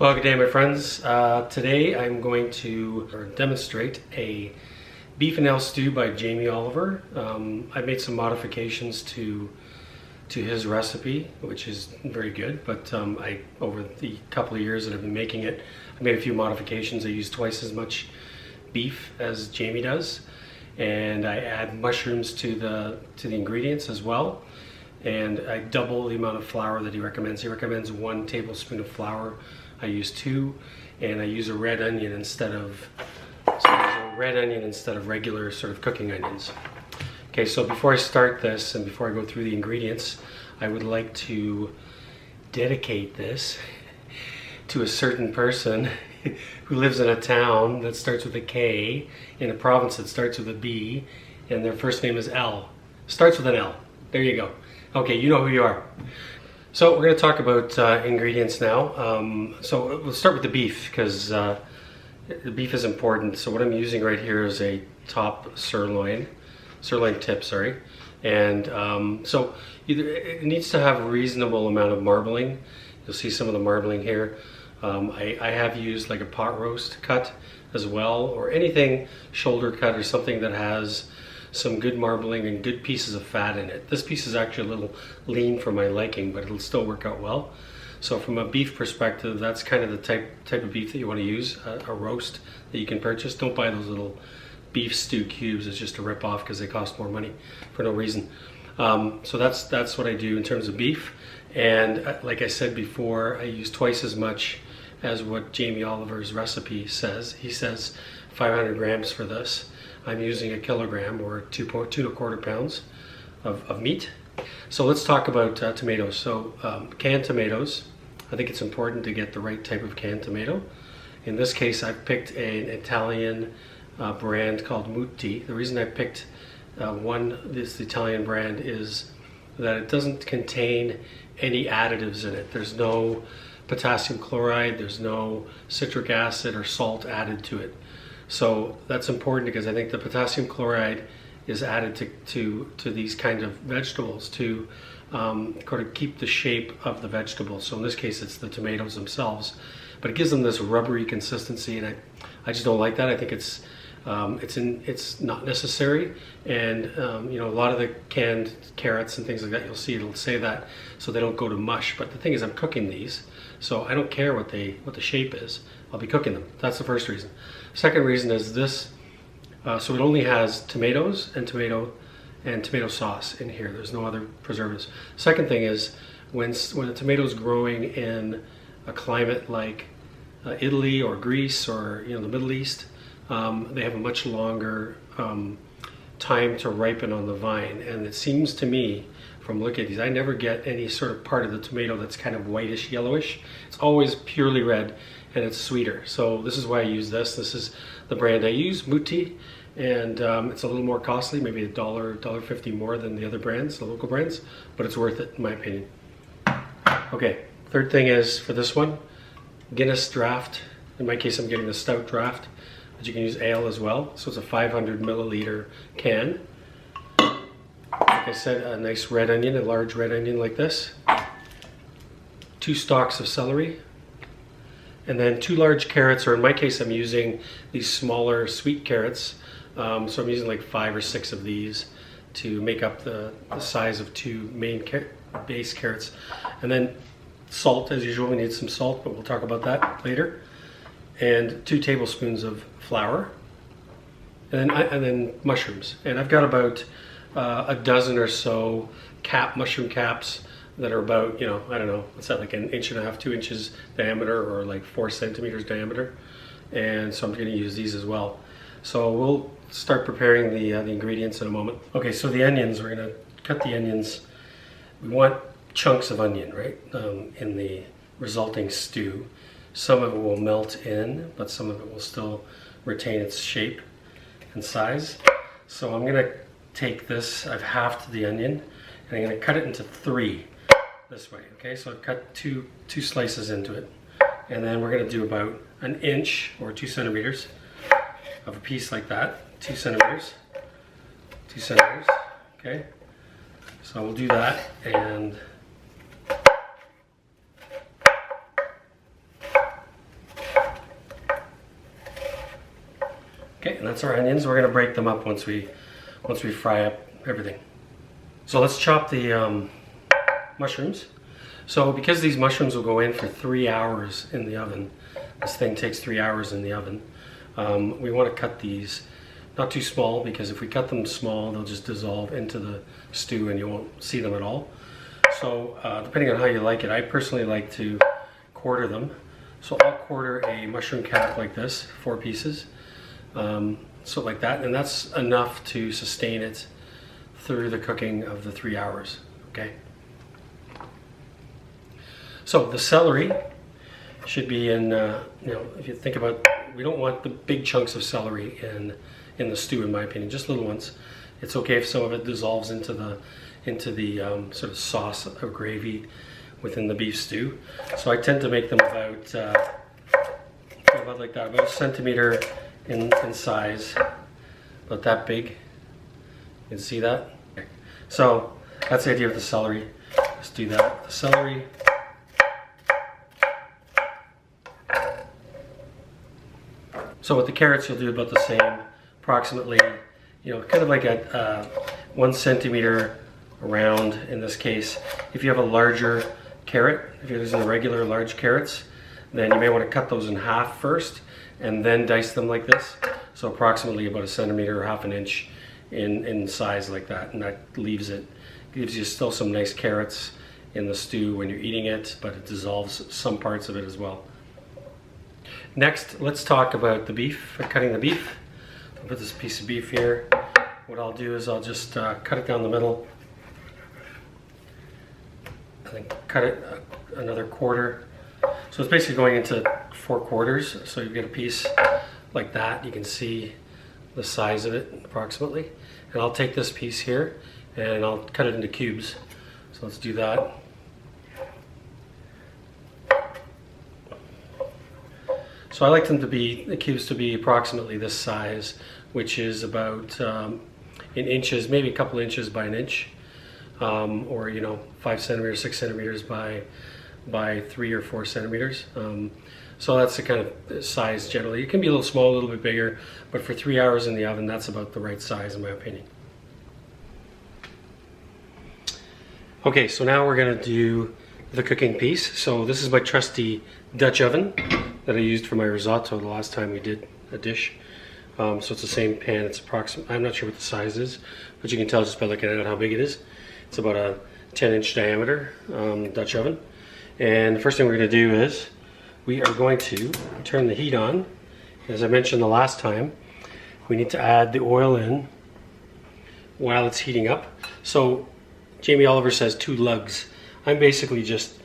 Well, good day, my friends. Today I'm going to demonstrate a beef and ale stew by Jamie Oliver. I made some modifications to his recipe, which is very good, but over the couple of years that I've been making it, I made a few modifications. I use twice as much beef as Jamie does, and I add mushrooms to the ingredients as well, and I double the amount of flour that he recommends. He recommends 1 tablespoon of flour. I use 2, and I use a red onion instead of regular sort of cooking onions. Okay, so before I start this and before I go through the ingredients, I would like to dedicate this to a certain person who lives in a town that starts with a K, in a province that starts with a B, and their first name is L. Starts with an L. There you go. Okay, you know who you are. So we're going to talk about ingredients now. So we'll start with the beef, because the beef is important. So what I'm using right here is a top sirloin tip, sorry. And so it needs to have a reasonable amount of marbling. You'll see some of the marbling here. I have used like a pot roast cut as well, or anything shoulder cut or something that has some good marbling and good pieces of fat in it. This piece is actually a little lean for my liking, but it'll still work out well. So from a beef perspective, that's kind of the type of beef that you want to use, a roast that you can purchase. Don't buy those little beef stew cubes. It's just a rip off because they cost more money for no reason. So that's what I do in terms of beef. And like I said before, I use twice as much as what Jamie Oliver's recipe says. He says 500 grams for this. I'm using 1 kilogram, or 2.25 pounds of meat. So let's talk about tomatoes. So canned tomatoes, I think it's important to get the right type of canned tomato. In this case, I've picked an Italian brand called Mutti. The reason I picked this Italian brand is that it doesn't contain any additives in it. There's no potassium chloride, there's no citric acid or salt added to it. So that's important because I think the potassium chloride is added to these kind of vegetables to kind of keep the shape of the vegetables. So in this case, it's the tomatoes themselves, but it gives them this rubbery consistency, and I just don't like that. I think it's not necessary, and you know, a lot of the canned carrots and things like that, you'll see it'll say that so they don't go to mush. But the thing is, I'm cooking these, so I don't care what the shape is. I'll be cooking them. That's the first reason. Second reason is this. So it only has tomatoes and tomato sauce in here. There's no other preservatives. Second thing is when a tomato is growing in a climate like Italy or Greece or the Middle East, they have a much longer time to ripen on the vine. And it seems to me, from looking at these, I never get any sort of part of the tomato that's kind of whitish, yellowish. It's always purely red, and it's sweeter. So this is why I use this. This is the brand I use, Mutti, and it's a little more costly, maybe $1.50 more than the other brands, the local brands, but it's worth it in my opinion. Okay, third thing is for this one, Guinness draft. In my case, I'm getting the stout draft, but you can use ale as well. So it's a 500 milliliter can. Like I said, a nice red onion, a large red onion like this. 2 stalks of celery. And then 2 large carrots, or in my case, I'm using these smaller sweet carrots. So I'm using like 5 or 6 of these to make up the size of 2 main base carrots. And then salt, as usual, we need some salt, but we'll talk about that later. And 2 tablespoons of flour. And then mushrooms. And I've got about a dozen or so mushroom caps that are about, I don't know, what's that, like 1.5 inches, 2 inches diameter, or like 4 centimeters diameter. And so I'm going to use these as well. So we'll start preparing the ingredients in a moment. Okay, so the onions, we're going to cut the onions. We want chunks of onion, right, in the resulting stew. Some of it will melt in, but some of it will still retain its shape and size. So I'm going to take this, I've halved the onion, and I'm going to cut it into 3. This way, okay? So I've cut two slices into it, and then we're going to do about 1 inch or 2 centimeters of a piece like that. 2 centimeters, 2 centimeters, okay? So we'll do that, and Okay, and that's our onions. We're gonna break them up once we fry up everything. So let's chop the mushrooms. So because these mushrooms will go in for 3 hours in the oven, this thing takes 3 hours in the oven, we want to cut these not too small, because if we cut them small, they'll just dissolve into the stew and you won't see them at all. So depending on how you like it, I personally like to quarter them. So I'll quarter a mushroom cap like this, 4 pieces, so like that, and that's enough to sustain it through the cooking of the 3 hours, okay? So the celery should be in, you know, if you think about, we don't want the big chunks of celery in the stew, in my opinion, just little ones. It's okay if some of it dissolves into the sort of sauce or gravy within the beef stew. So I tend to make them about like that, about a centimeter in size, about that big. You can see that? Okay. So that's the idea of the celery. Let's do that. The celery. So with the carrots, you'll do about the same, approximately, you know, kind of like a 1 centimeter around in this case. If you have a larger carrot, if you're using the regular large carrots, then you may want to cut those in half first and then dice them like this. So approximately about a centimeter or half an inch in size like that, and that gives you still some nice carrots in the stew when you're eating it, but it dissolves some parts of it as well. Next, let's talk about the beef, cutting the beef. I'll put this piece of beef here. What I'll do is I'll just cut it down the middle, and then cut it another quarter. So it's basically going into 4 quarters. So you get a piece like that. You can see the size of it approximately. And I'll take this piece here and I'll cut it into cubes. So let's do that. So I like them to be, the cubes to be approximately this size, which is about in inches, maybe a couple inches by an inch, or, you know, 5 centimeters, 6 centimeters by 3 or 4 centimeters. So that's the kind of size generally. It can be a little small, a little bit bigger, but for 3 hours in the oven, that's about the right size in my opinion. Okay, so now we're gonna do the cooking piece. So this is my trusty Dutch oven that I used for my risotto the last time we did a dish. So it's the same pan. It's approximately, I'm not sure what the size is, but you can tell just by looking at how big it is. It's about a 10-inch diameter Dutch oven. And the first thing we're going to do is we are going to turn the heat on. As I mentioned the last time, we need to add the oil in while it's heating up. So Jamie Oliver says 2 lugs. I'm basically just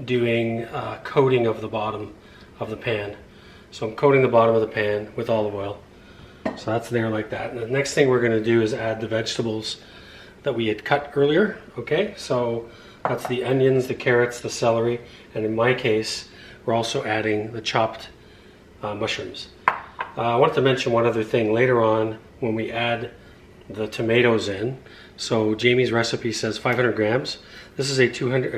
doing coating of the bottom of the pan. So I'm coating the bottom of the pan with olive oil. So that's there like that. And the next thing we're going to do is add the vegetables that we had cut earlier. Okay, so that's the onions, the carrots, the celery, and in my case, we're also adding the chopped mushrooms. I wanted to mention one other thing later on when we add the tomatoes in. So Jamie's recipe says 500 grams. This is a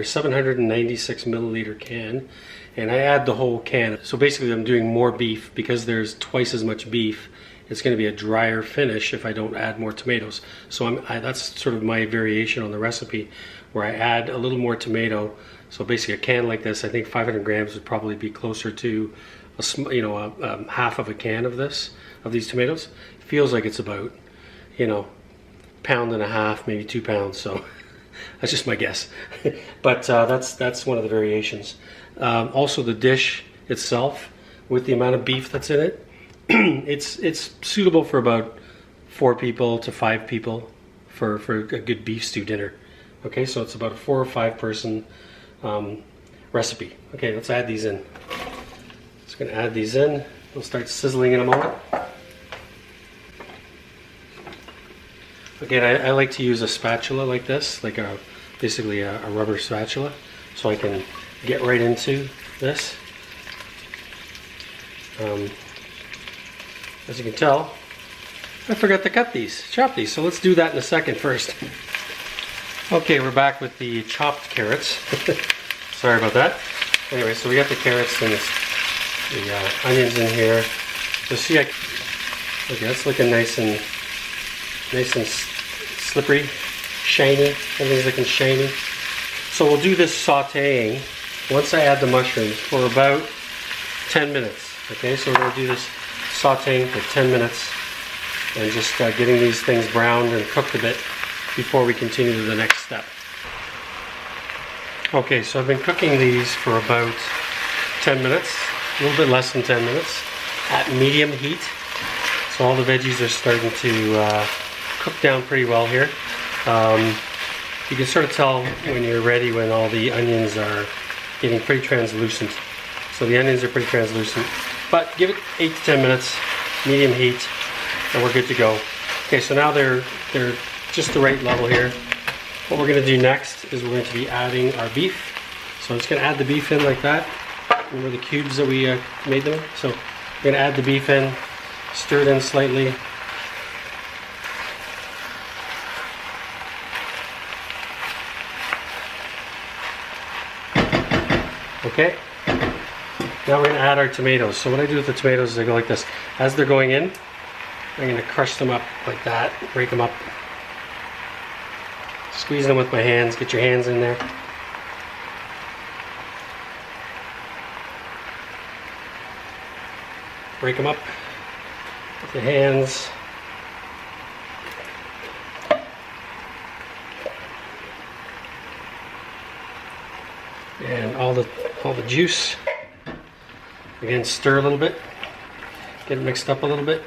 796 milliliter can, and I add the whole can. So basically I'm doing more beef because there's twice as much beef. It's going to be a drier finish if I don't add more tomatoes. So that's sort of my variation on the recipe, where I add a little more tomato. So basically a can like this, I think 500 grams would probably be closer to a half of a can of these tomatoes. It feels like it's about, you know, 1.5 pounds, maybe 2 pounds. So that's just my guess. But that's one of the variations. Also the dish itself, with the amount of beef that's in it, it's suitable for about 4 people to 5 people for a good beef stew dinner. Okay, so it's about a 4 or 5 person recipe. Okay, let's add these in. Just gonna add these in. We'll start sizzling in a moment. Again, I like to use a spatula like this, like basically a rubber spatula, so I can get right into this. As you can tell, I forgot to chop these, so let's do that in a second first. Okay, we're back with the chopped carrots. Sorry about that. Anyway, so we got the carrots and the onions in here. So see, Okay, that's looking nice and slippery, shiny. Everything's looking shiny. So we'll do this sautéing once I add the mushrooms for about 10 minutes. Okay, so we're going to do this sautéing for 10 minutes and just getting these things browned and cooked a bit before we continue to the next step. Okay, so I've been cooking these for about 10 minutes, a little bit less than 10 minutes at medium heat. So all the veggies are starting to cook down pretty well here. You can sort of tell when you're ready when all the onions are getting pretty translucent. So the onions are pretty translucent, but give it 8 to 10 minutes, medium heat, and we're good to go. Okay, so now they're just the right level here. What we're going to do next is we're going to be adding our beef. So I'm just going to add the beef in like that. Remember the cubes that we made them? So we're going to add the beef in, stir it in slightly. Okay, now we're going to add our tomatoes. So what I do with the tomatoes is I go like this. As they're going in, I'm going to crush them up like that, break them up. Squeeze them with my hands, get your hands in there. Break them up with the hands. And all the juice. Again, stir a little bit. Get it mixed up a little bit.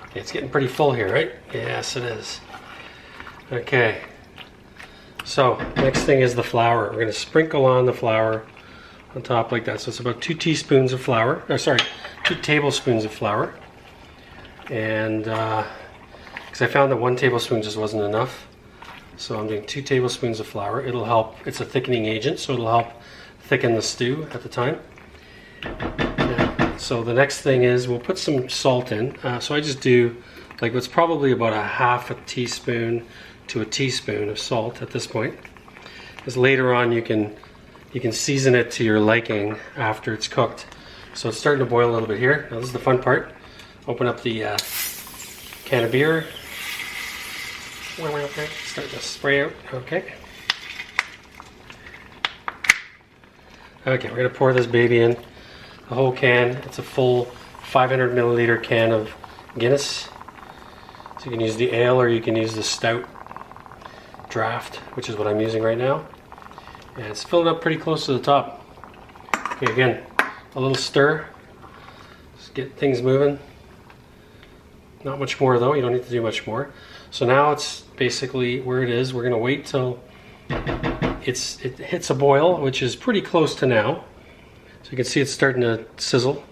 Okay, it's getting pretty full here, right? Yes, it is. Okay. So, next thing is the flour. We're going to sprinkle on the flour on top like that. So it's about 2 teaspoons of flour. Or sorry, 2 tablespoons of flour. And because I found that 1 tablespoon just wasn't enough. So I'm doing 2 tablespoons of flour. It'll help, it's a thickening agent, so it'll help thicken the stew at the time. So the next thing is we'll put some salt in. So I just do like what's probably about a half a teaspoon to a teaspoon of salt at this point. Because later on you can season it to your liking after it's cooked. So it's starting to boil a little bit here. Now this is the fun part. Open up the can of beer. Start to spray out. Okay. Okay, we're gonna pour this baby in. The whole can. It's a full 500 milliliter can of Guinness. So you can use the ale or you can use the stout draft, which is what I'm using right now. And it's filled up pretty close to the top. Okay, again, a little stir. Just get things moving. Not much more though, you don't need to do much more. So now it's basically where it is. We're gonna wait till it hits a boil, which is pretty close to now. So you can see it's starting to sizzle.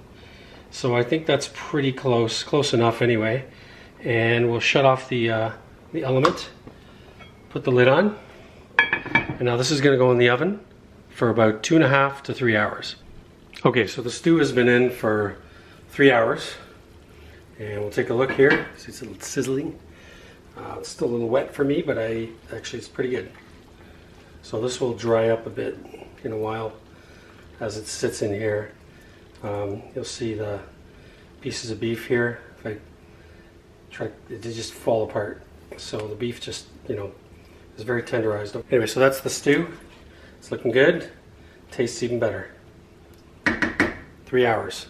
So I think that's pretty close enough anyway. And we'll shut off the element, put the lid on. And now this is gonna go in the oven for about 2.5 to 3 hours. Okay, so the stew has been in for 3 hours. And we'll take a look here. See, it's a little sizzling. It's still a little wet for me, but actually it's pretty good. So this will dry up a bit in a while as it sits in here. You'll see the pieces of beef here. If I try, they just fall apart. So the beef just, is very tenderized. Anyway, so that's the stew. It's looking good. Tastes even better. 3 hours.